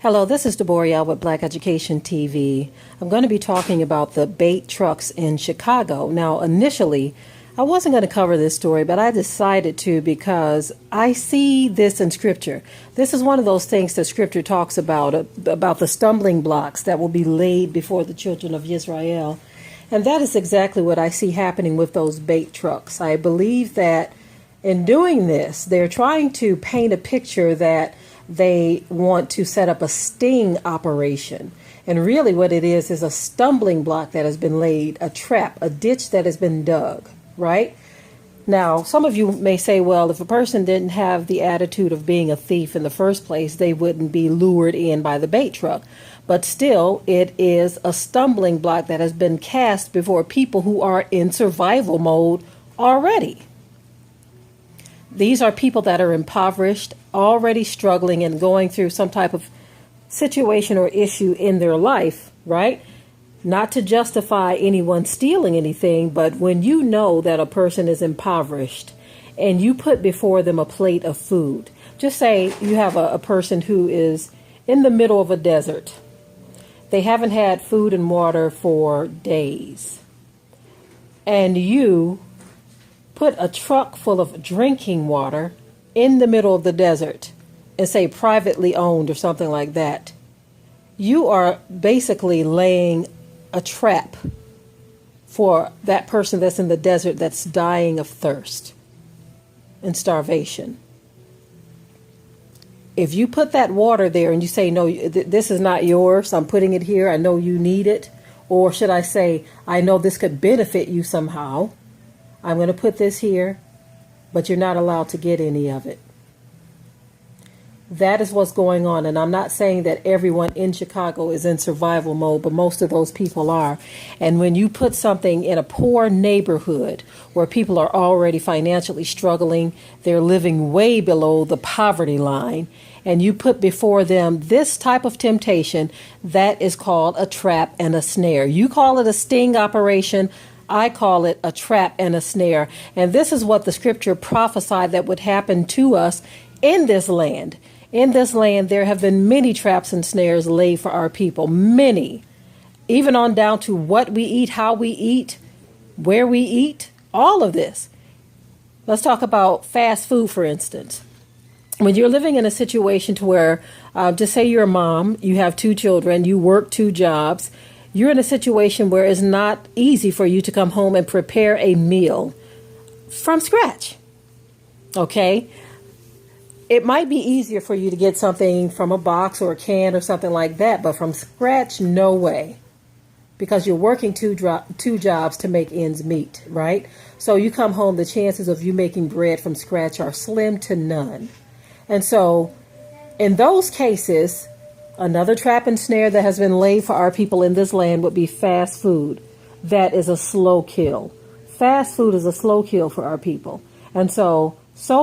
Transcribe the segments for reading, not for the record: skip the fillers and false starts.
Hello, this is Deborah with Black Education TV. I'm going to be talking about the bait trucks in Chicago. Now, initially, I wasn't going to cover this story, but I decided to because I see this in Scripture. This is one of those things that Scripture talks about the stumbling blocks that will be laid before the children of Israel. And that is exactly what I see happening with those bait trucks. I believe that in doing this, they're trying to paint a picture that they want to set up a sting operation. And really what it is a stumbling block that has been laid, a trap, a ditch that has been dug, right? Now, some of you may say, well, if a person didn't have the attitude of being a thief in the first place, they wouldn't be lured in by the bait truck. But still, it is a stumbling block that has been cast before people who are in survival mode already. These are people that are impoverished, already struggling and going through some type of situation or issue in their life, right? Not to justify anyone stealing anything, but when you know that a person is impoverished and you put before them a plate of food, just say you have a person who is in the middle of a desert. They haven't had food and water for days. And you put a truck full of drinking water in the middle of the desert and say privately owned or something like that. You are basically laying a trap for that person that's in the desert that's dying of thirst and starvation. If you put that water there and you say, no, this is not yours, I'm putting it here, I know you need it, or should I say, I know this could benefit you somehow, I'm going to put this here, but you're not allowed to get any of it. That is what's going on. And I'm not saying that everyone in Chicago is in survival mode, but most of those people are. And when you put something in a poor neighborhood where people are already financially struggling, they're living way below the poverty line, and you put before them this type of temptation, that is called a trap and a snare. You call it a sting operation. I call it a trap and a snare. And this is what the scripture prophesied that would happen to us in this land. In this land, there have been many traps and snares laid for our people. Many. Even on down to what we eat, how we eat, where we eat, all of this. Let's talk about fast food, for instance. When you're living in a situation to where, just say you're a mom, you have 2 children, you work 2 jobs, you're in a situation where it's not easy for you to come home and prepare a meal from scratch. Okay? It might be easier for you to get something from a box or a can or something like that, but from scratch, no way. Because you're working 2 jobs to make ends meet, right? So you come home, the chances of you making bread from scratch are slim to none. And so in those cases, another trap and snare that has been laid for our people in this land would be fast food. That is a slow kill. Fast food is a slow kill for our people. And so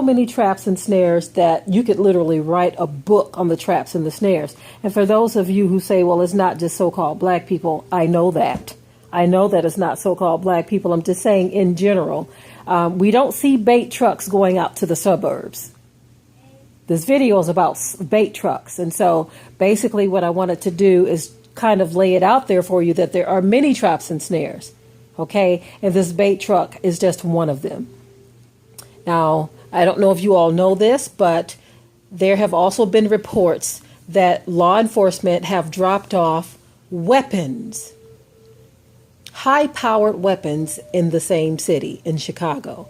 many traps and snares that you could literally write a book on the traps and the snares. And for those of you who say, well, it's not just so-called black people, I know that. I know that it's not so-called black people. I'm just saying in general, we don't see bait trucks going out to the suburbs. This video is about bait trucks. And so basically what I wanted to do is kind of lay it out there for you that there are many traps and snares. Okay. And this bait truck is just one of them. Now, I don't know if you all know this, but there have also been reports that law enforcement have dropped off weapons, high-powered weapons in the same city, in Chicago,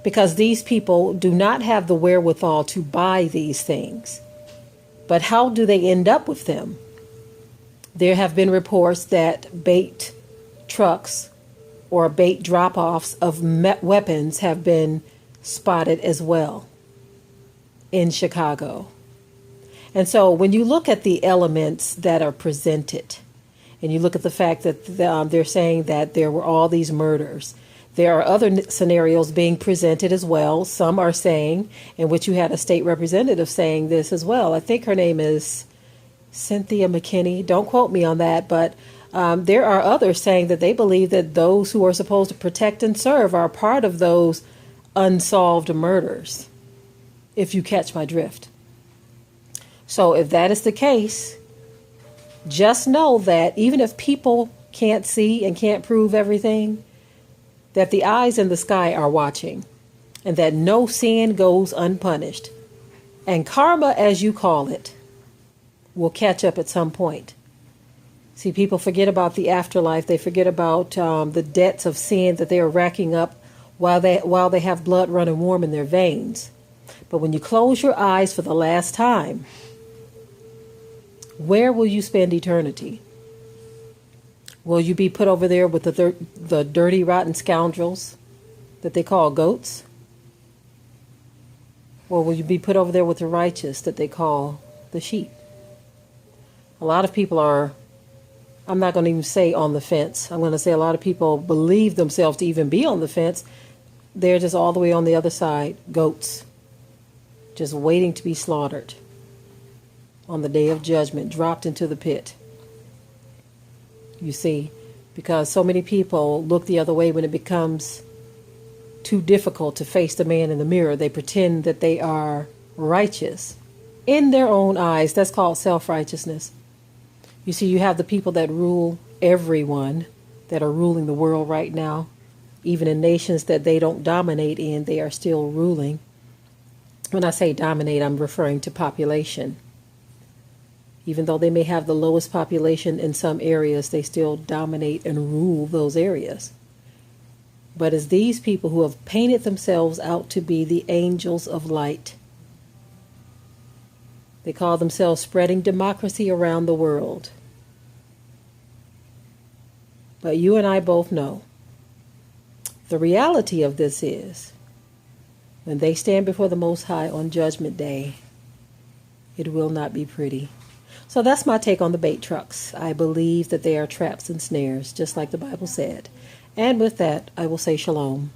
because these people do not have the wherewithal to buy these things. But how do they end up with them? There have been reports that bait trucks or bait drop-offs of weapons have been spotted as well in Chicago. And so when you look at the elements that are presented, and you look at the fact that they're saying that there were all these murders, there are other scenarios being presented as well. Some are saying, in which you had a state representative saying this as well. I think her name is Cynthia McKinney. Don't quote me on that, but there are others saying that they believe that those who are supposed to protect and serve are part of those unsolved murders, if you catch my drift. So if that is the case, just know that even if people can't see and can't prove everything, that the eyes in the sky are watching, and that no sin goes unpunished. And karma, as you call it, will catch up at some point. See, people forget about the afterlife. They forget about the debts of sin that they are racking up while they have blood running warm in their veins. But when you close your eyes for the last time, where will you spend eternity? Will you be put over there with the dirty, rotten scoundrels that they call goats? Or will you be put over there with the righteous that they call the sheep? A lot of people are, I'm not going to even say on the fence. I'm going to say a lot of people believe themselves to even be on the fence. They're just all the way on the other side, goats, just waiting to be slaughtered on the day of judgment, dropped into the pit. You see, because so many people look the other way when it becomes too difficult to face the man in the mirror. They pretend that they are righteous in their own eyes. That's called self-righteousness. You see, you have the people that rule everyone, that are ruling the world right now. Even in nations that they don't dominate in, they are still ruling. When I say dominate, I'm referring to population. Even though they may have the lowest population in some areas, they still dominate and rule those areas. But it's these people who have painted themselves out to be the angels of light. They call themselves spreading democracy around the world. But you and I both know the reality of this is when they stand before the Most High on Judgment Day, it will not be pretty. So that's my take on the bait trucks. I believe that they are traps and snares, just like the Bible said. And with that, I will say shalom.